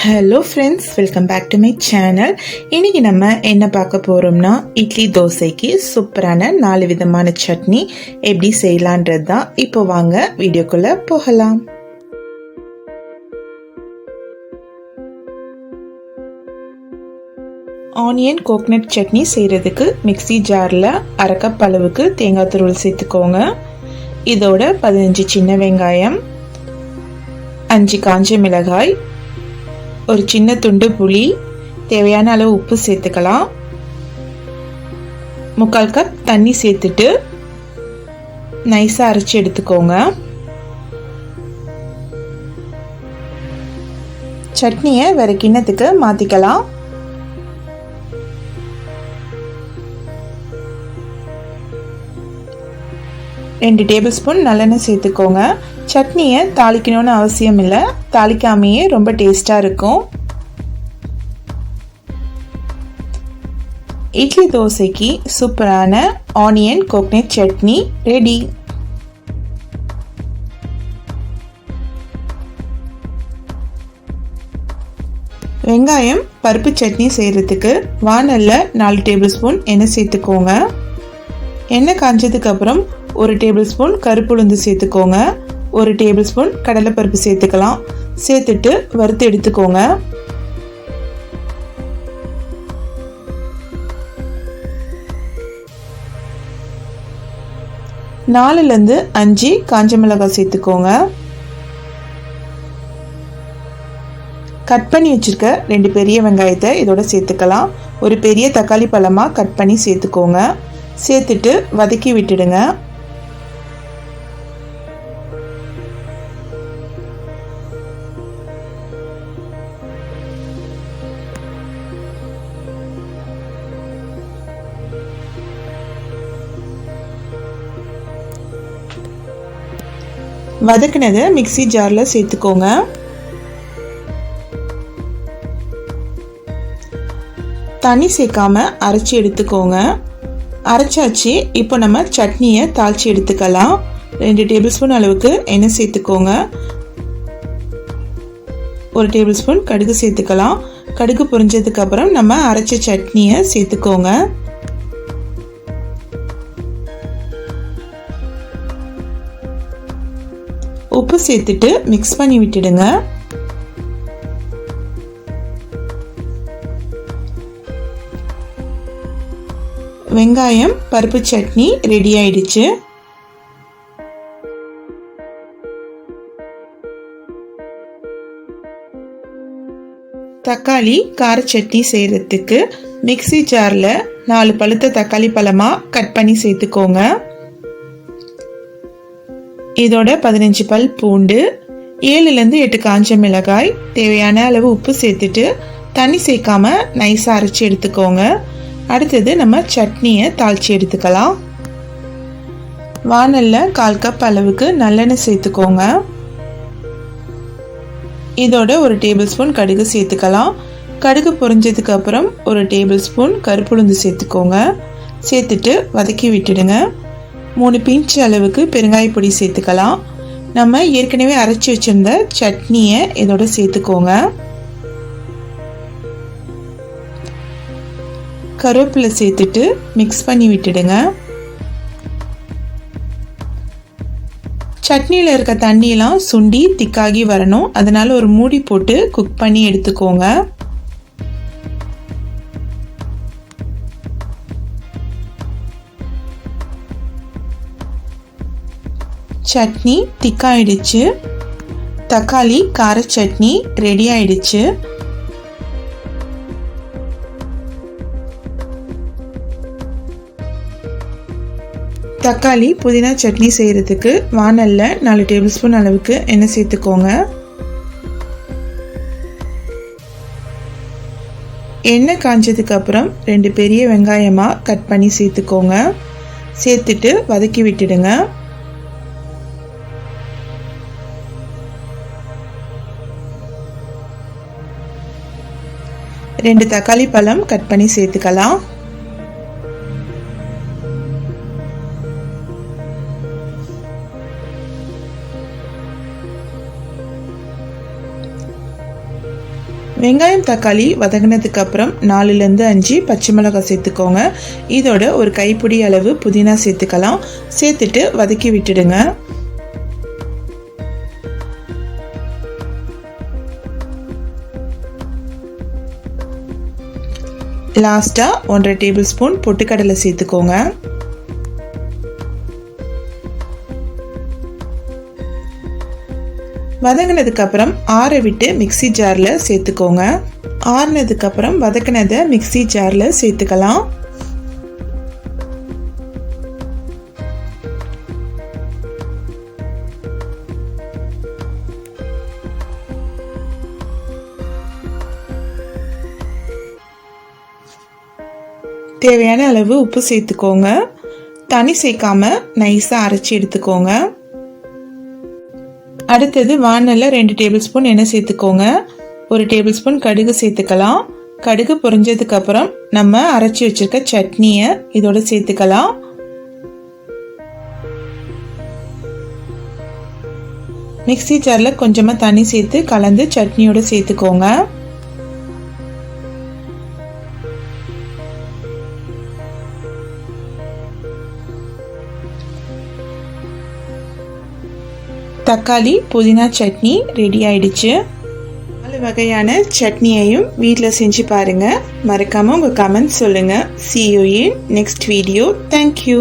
Hello friends, welcome back to my channel. இன்றைக்கி நம்ம என்ன பார்க்க போகிறோம்னா, இட்லி தோசைக்கு சூப்பரான 4 விதமான சட்னி எப்படி செய்யலான்றது தான். இப்போ வாங்க வீடியோக்குள்ளே போகலாம். ஆனியன் கோகனட் சட்னி செய்கிறதுக்கு மிக்ஸி ஜாரில் 1/2 கப் அளவுக்கு தேங்காய் துருவல் சேர்த்துக்கோங்க. இதோட 15 சின்ன வெங்காயம், 5 காஞ்ச மிளகாய், ஒரு சின்ன துண்டு புளி, தேவையான அளவு உப்பு சேர்த்துக்கலாம். 3/4 கப் தண்ணி சேர்த்துட்டு நைஸாக அரைச்சி எடுத்துக்கோங்க. சட்னியை வேற கிண்ணத்துக்கு மாற்றிக்கலாம். ரெண்டு டேபிள் ஸ்பூன் நல்லெண்ணெய் சேர்த்துக்கோங்க. சட்னியை தாளிக்கணும்னு அவசியம் இல்லை, தாளிக்காமையே ரொம்ப டேஸ்டாக இருக்கும். இட்லி தோசைக்கு சூப்பரான ஆனியன் கோகனட் சட்னி ரெடி. வெங்காயம் பருப்பு சட்னி செய்கிறதுக்கு வானலில் 4 டேபிள் ஸ்பூன் எண்ணெய் சேர்த்துக்கோங்க. எண்ணெய் காஞ்சதுக்கு அப்புறம் 1 டேபிள் ஸ்பூன் கருப்புளுந்து சேர்த்துக்கோங்க. 1 டேபிள் ஸ்பூன் கடலைப்பருப்பு சேர்த்துக்கலாம். சேர்த்துட்டு வறுத்து எடுத்துக்கோங்க. நாலுலேருந்து 5 காஞ்ச மிளகாய் சேர்த்துக்கோங்க. கட் பண்ணி வச்சுருக்க 2 பெரிய வெங்காயத்தை இதோட சேர்த்துக்கலாம். ஒரு பெரிய தக்காளி பழமாக கட் பண்ணி சேர்த்துக்கோங்க. சேர்த்துட்டு வதக்கி விட்டுடுங்க. வதக்கினதை மிக்ஸி ஜாரில் சேர்த்துக்கோங்க. தண்ணி சேர்க்காம அரைச்சி எடுத்துக்கோங்க. அரைச்சாச்சு. இப்போ நம்ம சட்னியை தாளித்து எடுத்துக்கலாம். 2 டேபிள் ஸ்பூன் அளவுக்கு எண்ணெய் சேர்த்துக்கோங்க. 1 டேபிள் ஸ்பூன் கடுகு சேர்த்துக்கலாம். கடுகு பொரிஞ்சதுக்கப்புறம் நம்ம அரைச்ச சட்னியை சேர்த்துக்கோங்க. உப்பு சேர்த்துட்டு மிக்ஸ் பண்ணி விட்டுடுங்க. வெங்காயம் பருப்பு சட்னி ரெடி ஆயிடுச்சு. தக்காளி கார சட்னி செய்யறதுக்கு மிக்ஸி ஜாரில் 4 பழுத்த தக்காளி பழமாக கட் பண்ணி சேர்த்துக்கோங்க. இதோட 15 பல் பூண்டு, 7லேருந்து 8 காஞ்ச மிளகாய், தேவையான அளவு உப்பு சேர்த்துட்டு தண்ணி சேர்க்காம நைஸாக அரைச்சி எடுத்துக்கோங்க. அடுத்தது நம்ம சட்னியை தாளித்து எடுத்துக்கலாம். வானலில் 1/4 கப் அளவுக்கு நல்லெண்ணெய் சேர்த்துக்கோங்க. இதோட 1 டேபிள் ஸ்பூன் கடுகு சேர்த்துக்கலாம். கடுகு பொரிஞ்சதுக்கு அப்புறம் 1 டேபிள் ஸ்பூன் கருப்புளுந்து சேர்த்துக்கோங்க. சேர்த்துட்டு வதக்கி விட்டுடுங்க. 3 பிஞ்ச் அளவுக்கு பெருங்காய பொடி சேர்த்துக்கலாம். நம்ம ஏற்கனவே அரைச்சி வச்சிருந்த சட்னியை இதோட சேர்த்துக்கோங்க. கருவேப்பிலை சேர்த்துட்டு மிக்ஸ் பண்ணி விட்டுடுங்க. சட்னியில் இருக்க தண்ணியெல்லாம் சுண்டி திக்காகி வரணும். அதனால ஒரு மூடி போட்டு குக் பண்ணி எடுத்துக்கோங்க. சட்னி திக்காயிடுச்சு. தக்காளி கார சட்னி ரெடி ஆயிடுச்சு. தக்காளி புதினா சட்னி செய்கிறதுக்கு வானலில் 4 டேபிள் ஸ்பூன் அளவுக்கு எண்ணெய் சேர்த்துக்கோங்க. எண்ணெய் காஞ்சதுக்கு அப்புறம் 2 பெரிய வெங்காயமாக கட் பண்ணி சேர்த்துக்கோங்க. சேர்த்துட்டு வதக்கி விட்டுடுங்க. ரெண்டு தக்காளி பழம் கட் பண்ணி சேர்த்துக்கலாம். வெங்காயம் தக்காளி வதங்கினதுக்கு அப்புறம் 4லேருந்து 5 பச்சை மிளகாய் சேர்த்துக்கோங்க. இதோட ஒரு கைப்பிடி அளவு புதினா சேர்த்துக்கலாம். சேர்த்துட்டு வதக்கி விட்டுடுங்க. லாஸ்ட்டாக 1½ டேபிள் ஸ்பூன் பொட்டுக்கடலை சேர்த்துக்கோங்க. வதங்கினதுக்கப்புறம் ஆற விட்டு மிக்சி ஜாரில் சேர்த்துக்கோங்க. ஆறினதுக்கப்புறம் வதக்கினதை மிக்சி ஜாரில் சேர்த்துக்கலாம். தேவையான அளவு உப்பு சேர்த்துக்கோங்க. தண்ணி சேர்க்காம நைஸாக அரைச்சி எடுத்துக்கோங்க. அடுத்தது வானலில் 2 டேபிள் ஸ்பூன் எண்ணெய் சேர்த்துக்கோங்க. 1 டேபிள் ஸ்பூன் கடுகு சேர்த்துக்கலாம். கடுகு பொரிஞ்சதுக்கப்புறம் நம்ம அரைச்சி வச்சிருக்க சட்னியை இதோட சேர்த்துக்கலாம். மிக்சி ஜாரில் கொஞ்சமாக தண்ணி சேர்த்து கலந்து சட்னியோட சேர்த்துக்கோங்க. தக்காளி புதினா சட்னி ரெடி ஆயிடுச்சு. 4 வகையான சட்னியையும் வீட்டில் செஞ்சு பாருங்கள். மறக்காமல் உங்கள் கமெண்ட்ஸ் சொல்லுங்கள். See you in next video. Thank you.